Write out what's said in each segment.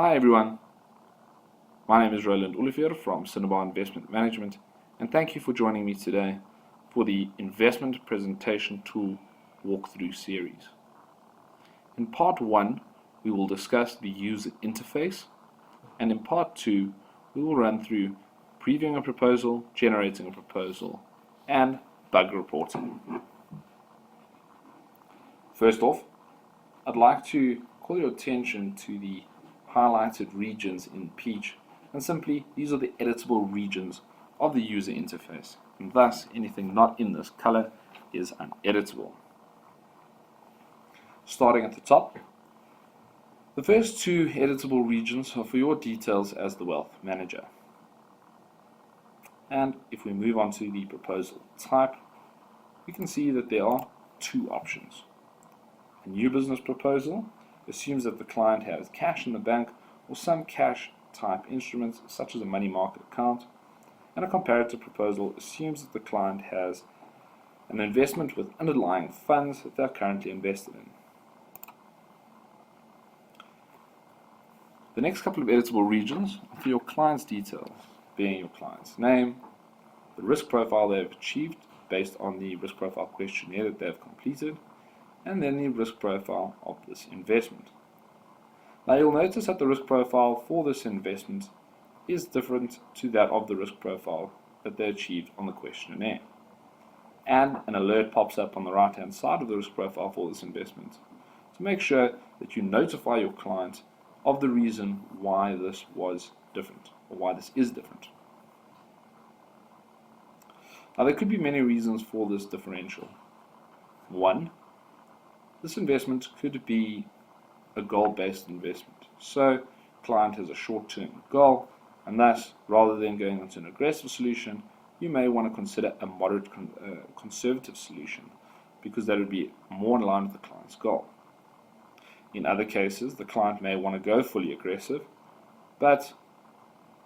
Hi everyone, my name is Roland Olivier from Cinnabar Investment Management, and thank you for joining me today for the Investment Presentation Tool Walkthrough series. In part 1, we will discuss the user interface, and in part 2, we will run through previewing a proposal, generating a proposal, and bug reporting. First off, I'd like to call your attention to the highlighted regions in peach, and simply these are the editable regions of the user interface, and thus anything not in this color is uneditable. Starting at the top, the first two editable regions are for your details as the wealth manager. And if we move on to the proposal type, we can see that there are two options. A new business proposal assumes that the client has cash in the bank or some cash type instruments such as a money market account, and a comparative proposal assumes that the client has an investment with underlying funds that they are currently invested in. The next couple of editable regions are for your client's details, being your client's name, the risk profile they have achieved based on the risk profile questionnaire that they have completed, and then the risk profile of this investment. Now you'll notice that the risk profile for this investment is different to that of the risk profile that they achieved on the questionnaire. And an alert pops up on the right hand side of the risk profile for this investment to make sure that you notify your client of the reason why this was different, or why this is different. Now there could be many reasons for this differential. One, this investment could be a goal-based investment. So, client has a short-term goal, and thus, rather than going into an aggressive solution, you may want to consider a moderate conservative solution, because that would be more in line with the client's goal. In other cases, the client may want to go fully aggressive, but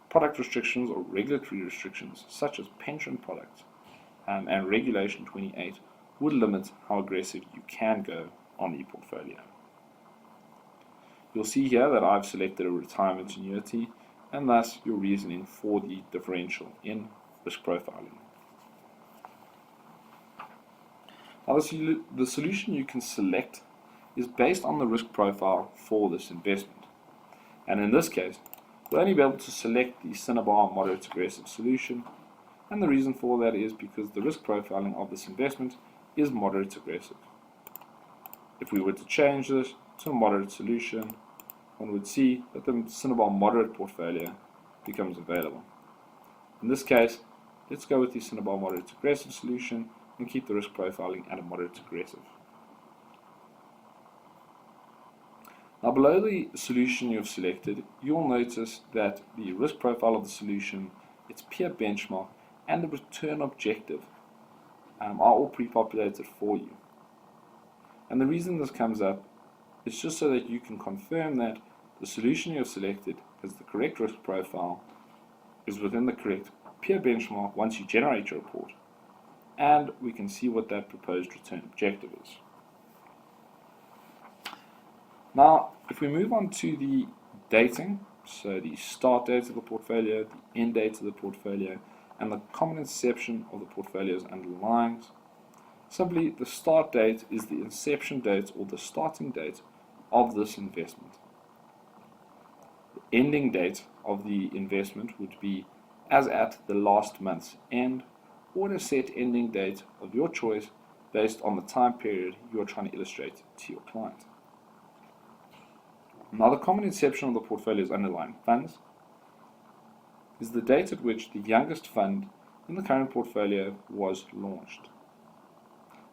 product restrictions or regulatory restrictions, such as pension products and Regulation 28, would limit how aggressive you can go on the portfolio. You'll see here that I've selected a retirement annuity, and thus your reasoning for the differential in risk profiling. Now the solution you can select is based on the risk profile for this investment, and in this case we'll only be able to select the Cinnabar moderate aggressive solution, and the reason for that is because the risk profiling of this investment is moderate aggressive. If we were to change this to a moderate solution, one would see that the Cinnabar moderate portfolio becomes available. In this case, let's go with the Cinnabar moderate aggressive solution and keep the risk profiling at a moderate aggressive. Now below the solution you've selected, you'll notice that the risk profile of the solution, its peer benchmark, and the return objective are all pre-populated for you. And the reason this comes up is just so that you can confirm that the solution you have selected has the correct risk profile, is within the correct peer benchmark once you generate your report, and we can see what that proposed return objective is. Now, if we move on to the dating, so the start date of the portfolio, the end date of the portfolio, and the common inception of the portfolio's underlyings, simply the start date is the inception date or the starting date of this investment. The ending date of the investment would be as at the last month's end, or a set ending date of your choice based on the time period you are trying to illustrate to your client. Now the common inception of the portfolio's underlying funds is the date at which the youngest fund in the current portfolio was launched.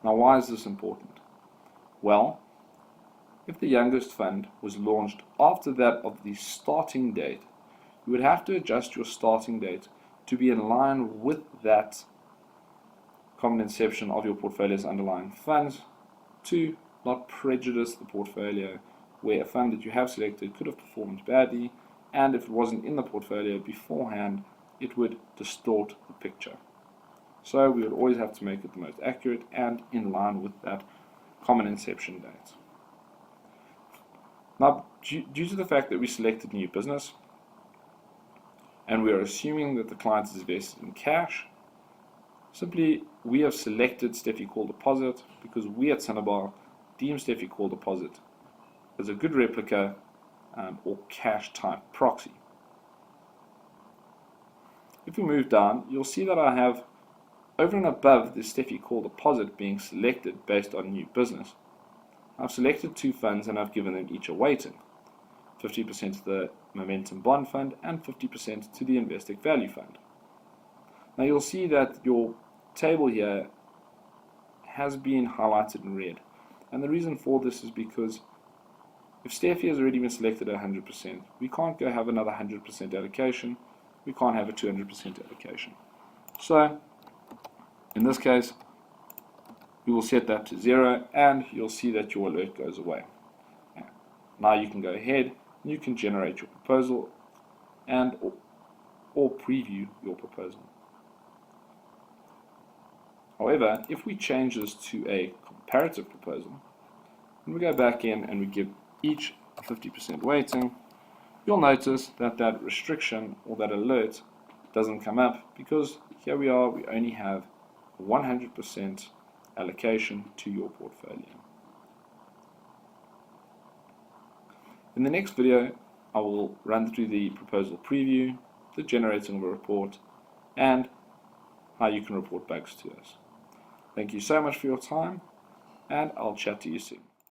Now why is this important? Well, if the youngest fund was launched after that of the starting date, you would have to adjust your starting date to be in line with that common inception of your portfolio's underlying funds to not prejudice the portfolio where a fund that you have selected could have performed badly, and if it wasn't in the portfolio beforehand, it would distort the picture. So we would always have to make it the most accurate and in line with that common inception date. Now, Due to the fact that we selected new business and we are assuming that the client is invested in cash, simply we have selected Steffi Call Deposit because we at Cinnabar deem Steffi Call Deposit as a good replica or cash type proxy. If we move down, you'll see that I have, over and above the Steffi Call Deposit being selected based on new business, I've selected two funds and I've given them each a weighting, 50% to the Momentum Bond Fund and 50% to the Investec Value Fund. Now you'll see that your table here has been highlighted in red, and the reason for this is because if Steffi has already been selected at 100%, we can't go have another 100% allocation, we can't have a 200% allocation. So in this case, we will set that to 0 and you'll see that your alert goes away. Now you can go ahead and you can generate your proposal and or preview your proposal. However, if we change this to a comparative proposal, and we go back in and we give each a 50% weighting, you'll notice that that restriction or that alert doesn't come up because here we are, we only have 100% allocation to your portfolio. In the next video, I will run through the proposal preview, the generating of a report, and how you can report bugs to us. Thank you so much for your time, and I'll chat to you soon.